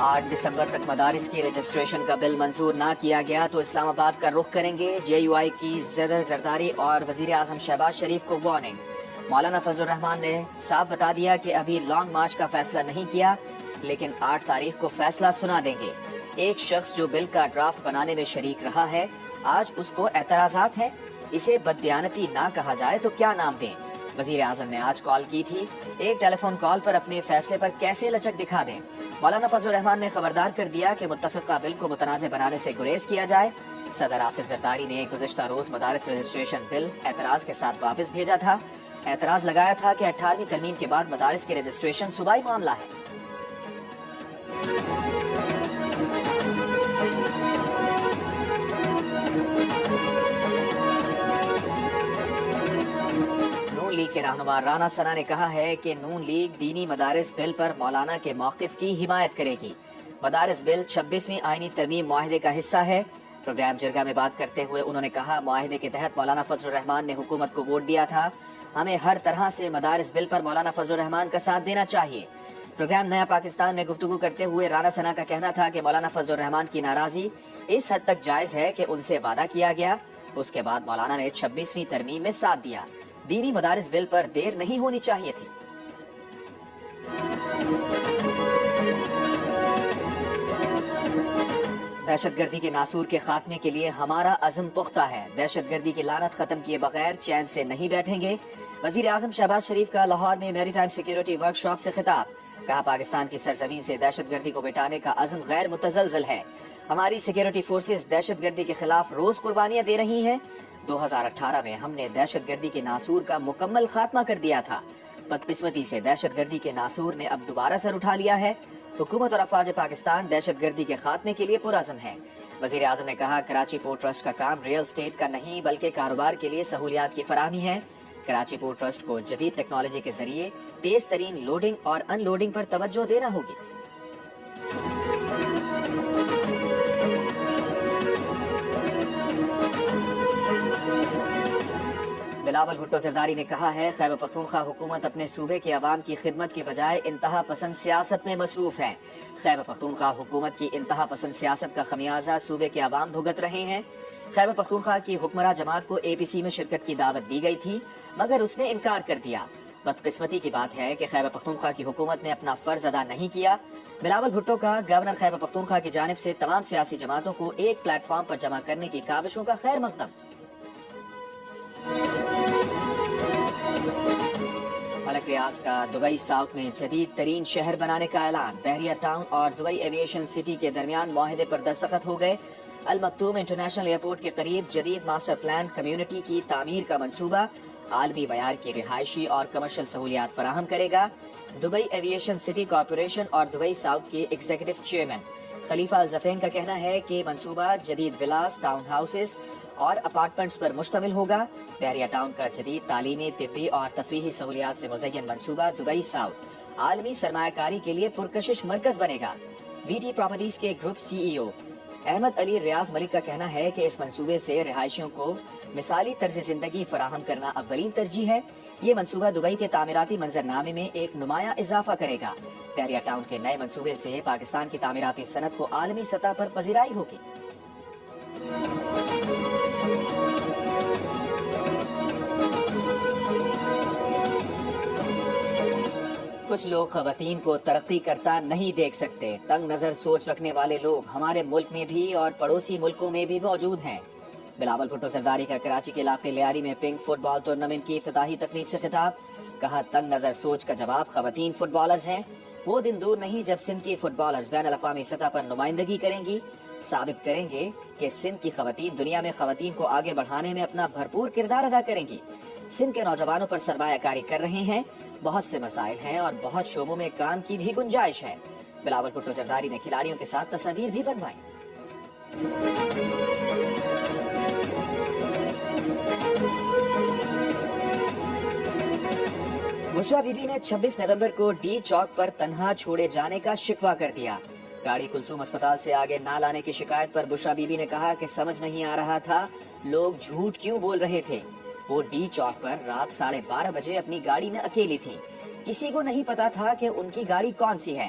8 دسمبر تک مدارس کی رجسٹریشن کا بل منظور نہ کیا گیا تو اسلام آباد کا رخ کریں گے. JUI کی زیدر زرداری اور وزیر اعظم شہباز شریف کو وارننگ. مولانا فضل الرحمان نے صاف بتا دیا کہ ابھی لانگ مارچ کا فیصلہ نہیں کیا لیکن 8 تاریخ کو فیصلہ سنا دیں گے. ایک شخص جو بل کا ڈرافٹ بنانے میں شریک رہا ہے آج اس کو اعتراضات ہیں. اسے بددیانتی نہ کہا جائے تو کیا نام دیں؟ وزیر اعظم نے آج کال کی تھی. ایک ٹیلی فون کال پر اپنے فیصلے پر کیسے لچک دکھا دیں؟ مولانا فضل الرحمان نے خبردار کر دیا کہ متفقہ بل کو متنازع بنانے سے گریز کیا جائے. صدر آصف زرداری نے گزشتہ روز مدارس رجسٹریشن بل اعتراض کے ساتھ واپس بھیجا تھا. اعتراض لگایا تھا کہ 18ویں ترمیم کے بعد مدارس کی رجسٹریشن صوبائی معاملہ ہے. نون لیگ کے رہنما رانا ثنا نے کہا ہے کہ نون لیگ دینی مدارس بل پر مولانا کے موقف کی حمایت کرے گی. مدارس بل 26ویں آئینی ترمیم معاہدے کا حصہ ہے. پروگرام جرگہ میں بات کرتے ہوئے انہوں نے کہا معاہدے کے تحت مولانا فضل الرحمان نے حکومت کو ووٹ دیا تھا. ہمیں ہر طرح سے مدارس بل پر مولانا فضل الرحمان کا ساتھ دینا چاہیے. پروگرام نیا پاکستان میں گفتگو کرتے ہوئے رانا ثنا کا کہنا تھا کہ مولانا فضل الرحمان کی ناراضی اس حد تک جائز ہے کہ ان سے وعدہ کیا گیا. اس کے بعد مولانا نے 26ویں ترمیم میں ساتھ دیا. دینی مدارس بل پر دیر نہیں ہونی چاہیے تھی. دہشت گردی کے ناسور کے خاتمے کے لیے ہمارا عزم پختہ ہے. دہشت گردی کی لعنت ختم کیے بغیر چین سے نہیں بیٹھیں گے. وزیر اعظم شہباز شریف کا لاہور میں میری ٹائم سیکیورٹی ورک شاپ سے خطاب. کہا پاکستان کی سرزمین سے دہشت گردی کو مٹانے کا عزم غیر متزلزل ہے. ہماری سیکیورٹی فورسز دہشت گردی کے خلاف روز قربانیاں دے رہی ہیں. 2018 میں ہم نے دہشت گردی کے ناسور کا مکمل خاتمہ کر دیا تھا. بدقسمتی سے دہشت گردی کے ناسور نے اب دوبارہ سر اٹھا لیا ہے. حکومت اور افواج پاکستان دہشت گردی کے خاتمے کے لیے پرعزم ہے. وزیر اعظم نے کہا کراچی پورٹ ٹرسٹ کا کام ریئل اسٹیٹ کا نہیں بلکہ کاروبار کے لیے سہولیات کی فراہمی ہے. کراچی پورٹ ٹرسٹ کو جدید ٹیکنالوجی کے ذریعے تیز ترین لوڈنگ اور ان لوڈنگ پر توجہ دینا ہوگی. بلاول بھٹو زرداری نے کہا ہے خیبر پختونخوا حکومت اپنے صوبے کے عوام کی خدمت کے بجائے انتہا پسند سیاست میں مصروف ہے. خیبر پختونخوا حکومت کی انتہا پسند سیاست کا خمیازہ صوبے کے عوام بھگت رہے ہیں. خیبر پختونخوا کی حکمراں جماعت کو APC میں شرکت کی دعوت دی گئی تھی مگر اس نے انکار کر دیا. بدقسمتی کی بات ہے کہ خیبر پختونخوا کی حکومت نے اپنا فرض ادا نہیں کیا. بلاول بھٹو کا گورنر خیبر پختونخوا کی جانب سے تمام سیاسی جماعتوں کو ایک پلیٹ فارم پر جمع کرنے کی کاوشوں کا خیر مقدم. ملک ریاض کا دبئی ساؤتھ میں جدید ترین شہر بنانے کا اعلان. بحریہ ٹاؤن اور دبئی ایویشن سٹی کے درمیان معاہدے پر دستخط ہو گئے. المکتوم انٹرنیشنل ایئرپورٹ کے قریب جدید ماسٹر پلان کمیونٹی کی تعمیر کا منصوبہ عالمی معیار کی رہائشی اور کمرشل سہولیات فراہم کرے گا. دبئی ایویشن سٹی کارپوریشن اور دبئی ساؤتھ کے ایگزیکٹو چیئرمین خلیفہ الزفین کا کہنا ہے کہ منصوبہ جدید ولاز، ٹاؤن ہاؤسز اور اپارٹمنٹس پر مشتمل ہوگا. بحریہ ٹاؤن کا جدید تعلیمی، طبی اور تفریحی سہولیات سے مزین منصوبہ دبئی ساؤتھ عالمی سرمایہ کاری کے لیے پرکشش مرکز بنے گا. BT پراپرٹیز کے گروپ CEO احمد علی ریاض ملک کا کہنا ہے کہ اس منصوبے سے رہائشیوں کو مثالی طرز زندگی فراہم کرنا اولین ترجیح ہے. یہ منصوبہ دبئی کے تعمیراتی منظرنامے میں ایک نمایاں اضافہ کرے گا. بحریہ ٹاؤن کے نئے منصوبے سے پاکستان کی تعمیراتی صنعت کو عالمی سطح پر پذیرائی ہوگی. کچھ لوگ خواتین کو ترقی کرتا نہیں دیکھ سکتے. تنگ نظر سوچ رکھنے والے لوگ ہمارے ملک میں بھی اور پڑوسی ملکوں میں بھی موجود ہیں. بلاول بھٹو زرداری کا کراچی کے علاقے لیاری میں پنک فٹ بال ٹورنامنٹ کی افتتاحی تقریب سے خطاب. کہا تنگ نظر سوچ کا جواب خواتین فٹ بالرز ہیں. وہ دن دور نہیں جب سندھ کی فٹ بالرز بین الاقوامی سطح پر نمائندگی کریں گی. ثابت کریں گے کہ سندھ کی خواتین دنیا میں خواتین کو آگے بڑھانے میں اپنا بھرپور کردار ادا کریں گی. سندھ کے نوجوانوں پر سرمایہ کاری کر رہے ہیں. بہت سے مسائل ہیں اور بہت شعبوں میں کام کی بھی گنجائش ہے. بلاول بھٹو زرداری نے کھلاڑیوں کے ساتھ تصاویر بھی بنوائی. بشرا بی بی نے 26 نومبر کو ڈی چوک پر تنہا چھوڑے جانے کا شکوہ کر دیا. گاڑی کلثوم اسپتال سے آگے نہ لانے کی شکایت پر بشرا بی بی نے کہا کہ سمجھ نہیں آ رہا تھا لوگ جھوٹ کیوں بول رہے تھے. وہ ڈی چوک پر رات 12:30 بجے اپنی گاڑی میں اکیلی تھی. کسی کو نہیں پتا تھا کہ ان کی گاڑی کون سی ہے.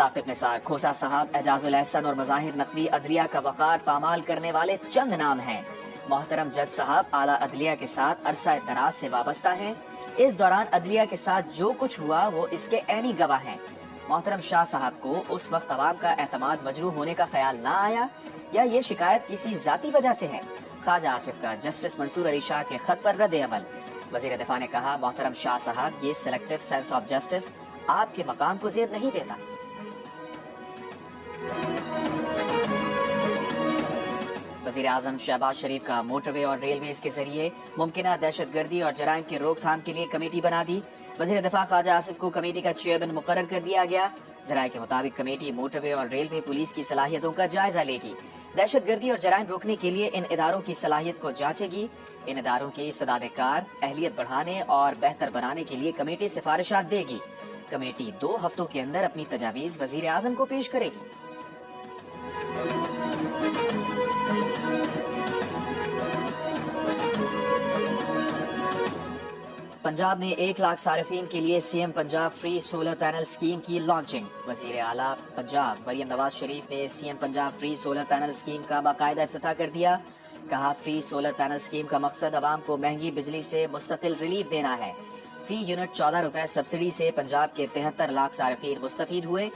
ثاقب نثار، کھوسا صاحب، اعجاز الاحسن اور مظاہر نقوی عدلیہ کا وقار پامال کرنے والے چند نام ہیں۔ محترم جج صاحب اعلیٰ عدلیہ کے ساتھ عرصہ دراز سے وابستہ ہیں۔ اس دوران عدلیہ کے ساتھ جو کچھ ہوا وہ اس کے عینی گواہ ہیں۔ محترم شاہ صاحب کو اس وقت عوام کا اعتماد مجروح ہونے کا خیال نہ آیا یا یہ شکایت کسی ذاتی وجہ سے ہے؟ خواجہ آصف کا جسٹس منصور علی شاہ کے خط پر رد عمل۔ وزیر دفاع نے کہا، محترم شاہ صاحب، یہ سلیکٹو سینس آف جسٹس آپ کے مقام کو زیر نہیں دیتا۔ وزیر اعظم شہباز شریف کا موٹر وے اور ریلویز کے ذریعے ممکنہ دہشت گردی اور جرائم کی روک تھام کے لیے کمیٹی بنا دی۔ وزیر دفاع خواجہ آصف کو کمیٹی کا چیئرمین مقرر کر دیا گیا۔ ذرائع کے مطابق کمیٹی موٹر وے اور ریلوے پولیس کی صلاحیتوں کا جائزہ لے گی، دہشت گردی اور جرائم روکنے کے لیے ان اداروں کی صلاحیت کو جانچے گی۔ ان اداروں کی استعداد کار اہلیت بڑھانے اور بہتر بنانے کے لیے کمیٹی سفارشات دے گی۔ کمیٹی 2 ہفتوں کے اندر اپنی تجاویز وزیر اعظم کو پیش کرے گی۔ پنجاب میں 1 لاکھ صارفین کے لیے C M Punjab free solar panel scheme کی لانچنگ۔ وزیر اعلیٰ پنجاب مریم نواز شریف نے C M Punjab free solar panel scheme کا باقاعدہ افتتاح کر دیا۔ کہا، فری سولر پینل اسکیم کا مقصد عوام کو مہنگی بجلی سے مستقل ریلیف دینا ہے۔ فی یونٹ 14 روپے سبسڈی سے پنجاب کے 73 لاکھ صارفین مستفید ہوئے۔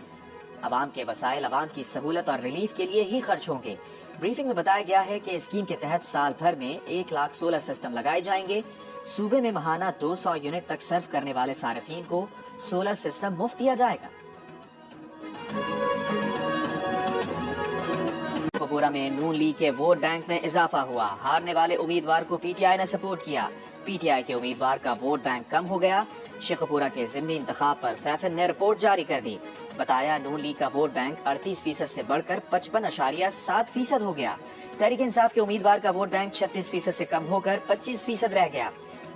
عوام کے وسائل عوام کی سہولت اور ریلیف کے لیے ہی خرچ ہوں گے۔ بریفنگ میں بتایا گیا ہے کہ اسکیم کے تحت سال بھر میں 1 لاکھ سولر سسٹم لگائے جائیں گے۔ صوبے میں ماہانہ 200 یونٹ تک صرف کرنے والے صارفین کو سولر سسٹم مفت دیا جائے گا۔ شیخوپورہ میں نون لیگ کے ووٹ بینک میں اضافہ ہوا۔ ہارنے والے امیدوار کو پی ٹی آئی نے سپورٹ کیا۔ پی ٹی آئی کے امیدوار کا ووٹ بینک کم ہو گیا۔ شیخوپورہ کے ضمنی انتخاب پر فیفن نے رپورٹ جاری کر دی۔ بتایا، نون لیگ کا ووٹ بینک 38% سے بڑھ کر 55.7% ہو گیا۔ تحریک انصاف کے امیدوار کا ووٹ بینک 36% سے کم ہو کر 25% رہ گیا۔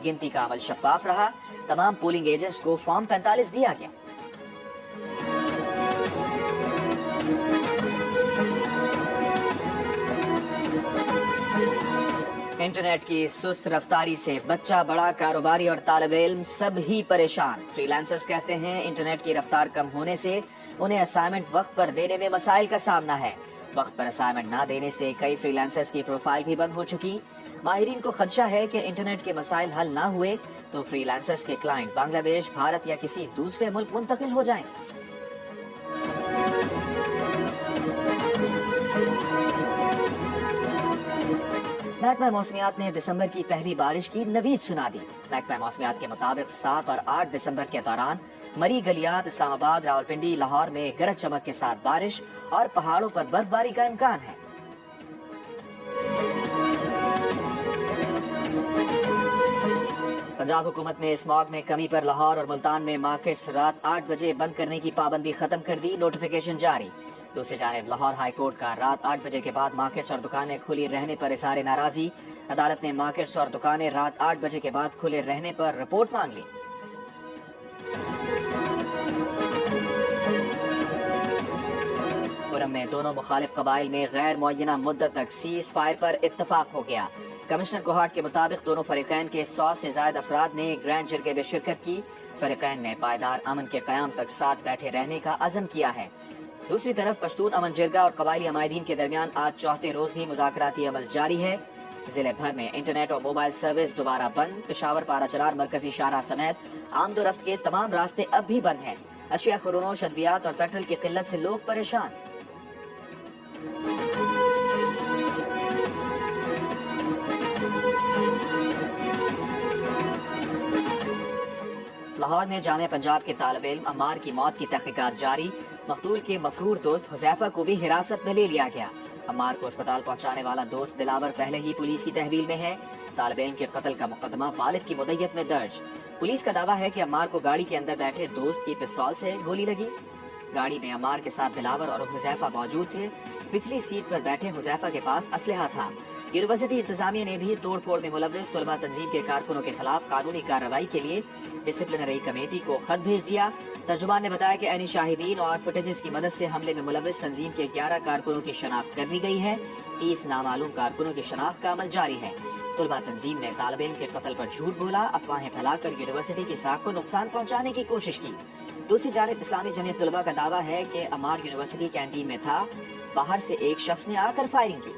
گنتی کا عمل شفاف رہا۔ تمام پولنگ ایجنٹس کو فارم 45 دیا گیا۔ انٹرنیٹ کی سست رفتاری سے بچہ، بڑا، کاروباری اور طالب علم سب ہی پریشان۔ فری لانسرز کہتے ہیں انٹرنیٹ کی رفتار کم ہونے سے انہیں اسائنمنٹ وقت پر دینے میں مسائل کا سامنا ہے۔ وقت پر اسائنمنٹ نہ دینے سے کئی فری لانسرز کی پروفائل بھی بند ہو چکی۔ ماہرین کو خدشہ ہے کہ انٹرنیٹ کے مسائل حل نہ ہوئے تو فری لانسرز کے کلائنٹ بنگلہ دیش، بھارت یا کسی دوسرے ملک منتقل ہو جائیں۔ محکمہ موسمیات نے دسمبر کی پہلی بارش کی نوید سنا دی۔ محکمہ موسمیات کے مطابق 7 اور 8 دسمبر کے دوران مری، گلیات، اسلام آباد، راولپنڈی، لاہور میں گرج چمک کے ساتھ بارش اور پہاڑوں پر برف باری کا امکان ہے۔ پنجاب حکومت نے اسماگ میں کمی پر لاہور اور ملتان میں مارکیٹس رات 8 بجے بند کرنے کی پابندی ختم کر دی، نوٹیفیکیشن جاری۔ دوسری جانب لاہور ہائی کورٹ کا رات 8 بجے کے بعد مارکیٹس اور دکانیں کھلی رہنے پر اظہار ناراضی۔ عدالت نے مارکیٹس اور دکانیں رات 8 بجے کے بعد کھلے رہنے پر رپورٹ مانگ لی۔ پورم میں دونوں مخالف قبائل میں غیر معینہ مدت تک سیز فائر پر اتفاق ہو گیا۔ کمشنر کوہاٹ کے مطابق دونوں فریقین کے 100 سے زائد افراد نے گرینڈ جرگے میں شرکت کی۔ فریقین نے پائیدار امن کے قیام تک ساتھ بیٹھے رہنے کا عزم کیا ہے۔ دوسری طرف پشتون امن جرگہ اور قبائلی عمائدین کے درمیان آج چوتھے روز بھی مذاکراتی عمل جاری ہے۔ ضلع بھر میں انٹرنیٹ اور موبائل سروس دوبارہ بند۔ پشاور، پارا چنار، مرکزی شاہراہ سمیت آمد و رفت کے تمام راستے اب بھی بند ہیں۔ اشیاء خرونوش، ادویات اور پیٹرول کی قلت سے لوگ پریشان۔ لاہور میں جامعہ پنجاب کے طالب علم عمار کی موت کی تحقیقات جاری۔ مقتول کے مفرور دوست حذیفہ کو بھی حراست میں لے لیا گیا۔ عمار کو اسپتال پہنچانے والا دوست دلاور پہلے ہی پولیس کی تحویل میں ہے۔ طالب علم کے قتل کا مقدمہ والد کی مدیت میں درج۔ پولیس کا دعویٰ ہے کہ عمار کو گاڑی کے اندر بیٹھے دوست کی پستول سے گولی لگی۔ گاڑی میں عمار کے ساتھ دلاور اور حذیفہ موجود تھے۔ پچھلی سیٹ پر بیٹھے حذیفہ کے پاس اسلحہ تھا۔ یونیورسٹی انتظامیہ نے بھی توڑ پھوڑ میں ملوث طلبہ تنظیم کے کارکنوں کے خلاف قانونی کارروائی کے لیے ڈسپلنری کمیٹی کو خط بھیج دیا۔ ترجمان نے بتایا کہ عینی شاہدین اور فوٹیجز کی مدد سے حملے میں ملوث تنظیم کے 11 کارکنوں کی شناخت کر لی گئی ہے۔ 30 نامعلوم کارکنوں کی شناخت کا عمل جاری ہے۔ طلبہ تنظیم نے طالب علم کے قتل پر جھوٹ بولا، افواہیں پھیلا کر یونیورسٹی کی ساکھ کو نقصان پہنچانے کی کوشش کی۔ دوسری جانب اسلامی جمعیت طلبہ کا دعویٰ ہے کہ عمار یونیورسٹی کینٹین میں تھا، باہر سے ایک شخص نے آ کر فائرنگ کی۔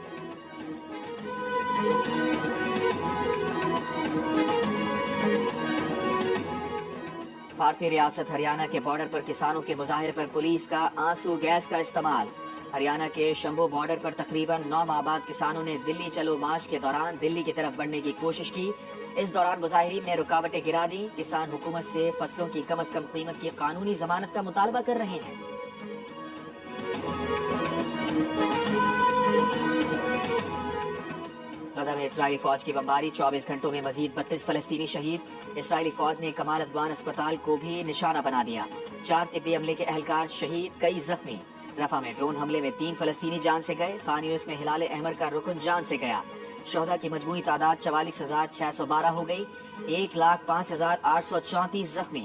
بھارتی ریاست ہریانہ کے بارڈر پر کسانوں کے مظاہرے پر پولیس کا آنسو گیس کا استعمال۔ ہریانہ کے شمبھو بارڈر پر تقریباً 9 ماہ بعد کسانوں نے دلی چلو مارچ کے دوران دلی کی طرف بڑھنے کی کوشش کی۔ اس دوران مظاہرین نے رکاوٹیں گرا دی۔ کسان حکومت سے فصلوں کی کم از کم قیمت کی قانونی ضمانت کا مطالبہ کر رہے ہیں۔ غزہ میں اسرائیلی فوج کی بمباری، 24 گھنٹوں میں مزید 32 فلسطینی شہید۔ اسرائیلی فوج نے کمال عدوان اسپتال کو بھی نشانہ بنا دیا، 4 طبی عملے کے اہلکار شہید، کئی زخمی۔ رفح میں ڈرون حملے میں 3 فلسطینی جان سے گئے۔ خان یونس میں ہلال احمر کا رکن جان سے گیا۔ شہداء کی مجموعی تعداد 44,612 ہو گئی، 1,05,834 زخمی۔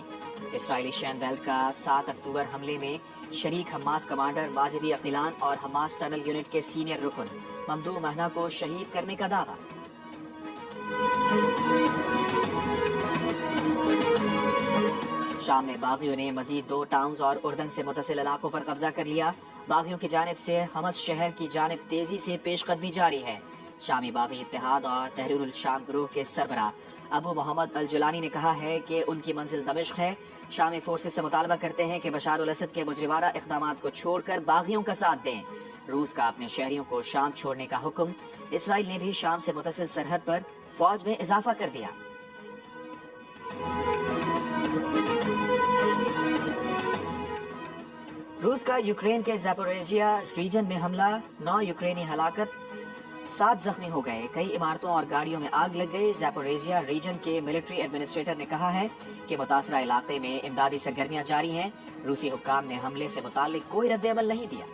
اسرائیلی شین بیلٹ کا 7 اکتوبر حملے میں شریک حماس کمانڈر ماجدی عقیلان اور حماس ٹنل یونٹ کے سینئر رکن ممدوح مہنا کو شہید کرنے کا دعویٰ۔ شام میں باغیوں نے مزید 2 ٹاؤنز اور اردن سے متصل علاقوں پر قبضہ کر لیا۔ باغیوں کی جانب سے حمص شہر کی جانب تیزی سے پیش قدمی جاری ہے۔ شامی باغی اتحاد اور تحریر الشام گروہ کے سربراہ ابو محمد الجولانی نے کہا ہے کہ ان کی منزل دمشق ہے۔ شامی فورسز سے مطالبہ کرتے ہیں کہ بشار الاسد کے مجرمانہ اقدامات کو چھوڑ کر باغیوں کا ساتھ دیں۔ روس کا اپنے شہریوں کو شام چھوڑنے کا حکم۔ اسرائیل نے بھی شام سے متصل سرحد پر فوج میں اضافہ کر دیا۔ روس کا یوکرین کے زیپوریژیا ریجن میں حملہ، 9 یوکرینی ہلاکت، 7 زخمی ہو گئے۔ کئی عمارتوں اور گاڑیوں میں آگ لگ گئی۔ زیپوریژیا ریجن کے ملٹری ایڈمنسٹریٹر نے کہا ہے کہ متاثرہ علاقے میں امدادی سرگرمیاں جاری ہیں۔ روسی حکام نے حملے سے متعلق کوئی رد عمل نہیں دیا۔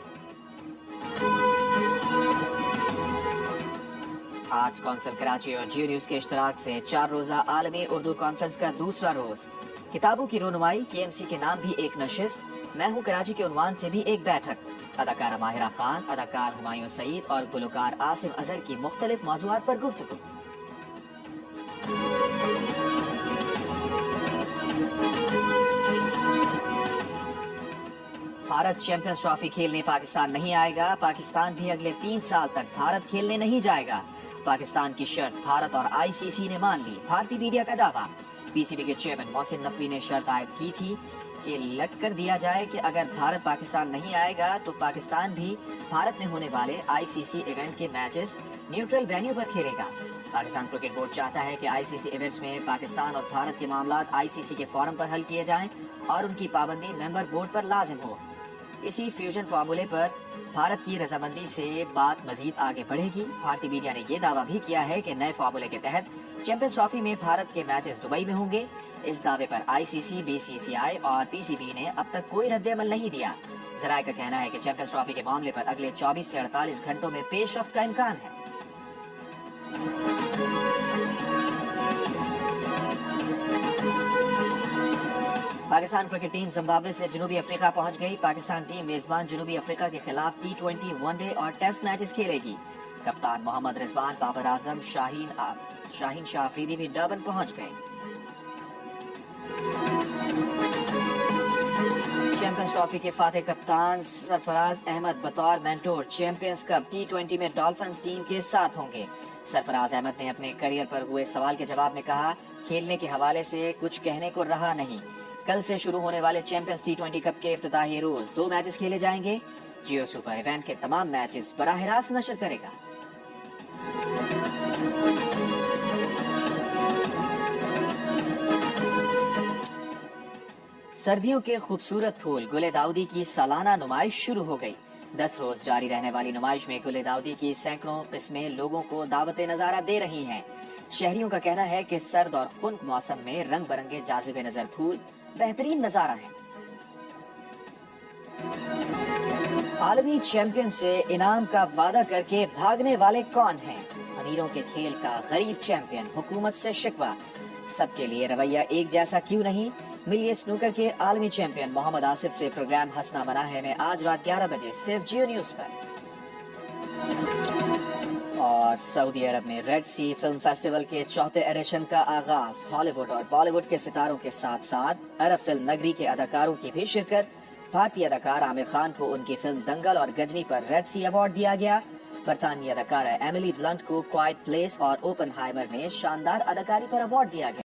آج کونسل کراچی اور جیو نیوز کے اشتراک سے 4 روزہ عالمی اردو کانفرنس کا دوسرا روز۔ کتابوں کی رونمائی، KMC کے نام بھی ایک نشست، میں ہوں کراچی کے عنوان سے بھی ایک بیٹھک۔ اداکارہ ماہرہ خان، اداکار ہمایوں سعید اور گلوکار آصف اظہر کی مختلف موضوعات پر گفتگو۔ بھارت چیمپئنز ٹرافی کھیلنے پاکستان نہیں آئے گا۔ پاکستان بھی اگلے 3 سال تک بھارت کھیلنے نہیں جائے گا۔ پاکستان کی شرط بھارت اور ICC نے مان لی، بھارتی میڈیا کا دعویٰ۔ PCB کے چیئرمین محسن نقوی نے شرط عائد کی تھی کہ لٹ کر دیا جائے کہ اگر بھارت پاکستان نہیں آئے گا تو پاکستان بھی بھارت میں ہونے والے ICC ایونٹ کے میچز نیوٹرل وینیو پر کھیلے گا۔ پاکستان کرکٹ بورڈ چاہتا ہے کہ ICC ایونٹس میں پاکستان اور بھارت کے معاملات ICC کے فورم پر حل کیے جائیں اور ان کی پابندی ممبر بورڈ پر لازم ہو۔ اسی فیوژن فارمولے پر بھارت کی رضامندی سے بات مزید آگے بڑھے گی۔ بھارتی میڈیا نے یہ دعویٰ بھی کیا ہے کہ نئے فارمولے کے تحت چیمپئنز ٹرافی میں بھارت کے میچز دبئی میں ہوں گے۔ اس دعوے پر ICC، BCCI اور PCB نے اب تک کوئی رد عمل نہیں دیا۔ ذرائع کا کہنا ہے کہ چیمپئنز ٹرافی کے معاملے پر اگلے 24 سے 48 گھنٹوں میں پیش رفت کا امکان ہے۔ پاکستان کرکٹ ٹیم زمبابوے سے جنوبی افریقہ پہنچ گئی۔ پاکستان ٹیم میزبان جنوبی افریقہ کے خلاف T20 ون ڈے اور ٹیسٹ میچز کھیلے گی۔ کپتان محمد رضوان، بابر اعظم، شاہین شاہ افریدی بھی ڈربن پہنچ گئے۔ چیمپئنز ٹرافی کے فاتح کپتان سرفراز احمد بطور مینٹور چیمپئنز کپ T20 میں ڈالفنز ٹیم کے ساتھ ہوں گے۔ سرفراز احمد نے اپنے کیریئر پر ہوئے سوال کے جواب میں کہا، کھیلنے کے حوالے سے کچھ کہنے کو رہا نہیں۔ کل سے شروع ہونے والے چیمپئنز T20 کپ کے افتتاحی روز 2 میچز کھیلے جائیں گے۔ جیو سپر ایونٹ کے تمام میچز براہ راست نشر کرے گا۔ سردیوں کے خوبصورت پھول گل داؤدی کی سالانہ نمائش شروع ہو گئی۔ 10 روز جاری رہنے والی نمائش میں گل داؤدی کی سینکڑوں قسمیں لوگوں کو دعوت نظارہ دے رہی ہیں۔ شہریوں کا کہنا ہے کہ سرد اور خنک موسم میں رنگ برنگے جاذب نظر پھول بہترین نظارہ ہے۔ عالمی چیمپئن سے انعام کا وعدہ کر کے بھاگنے والے کون ہیں؟ امیروں کے کھیل کا غریب چیمپئن، حکومت سے شکوہ۔ سب کے لیے رویہ ایک جیسا کیوں نہیں؟ ملیے سنوکر کے عالمی چیمپئن محمد آصف سے پروگرام ہنسنا منع ہے میں آج رات 11 بجے صرف جیو نیوز پر۔ اور سعودی عرب میں ریڈ سی فلم فیسٹیول کے چوتھے ایڈیشن کا آغاز ہالی ووڈ اور بالی ووڈ کے ستاروں کے ساتھ ساتھ عرب فلم نگری کے اداکاروں کی بھی شرکت۔ بھارتی اداکار عامر خان کو ان کی فلم دنگل اور گجنی پر ریڈ سی ایوارڈ دیا گیا۔ برطانوی اداکارہ ایملی بلنٹ کو کوائٹ پلیس اور اوپن ہائمر میں شاندار اداکاری پر ایوارڈ دیا گیا۔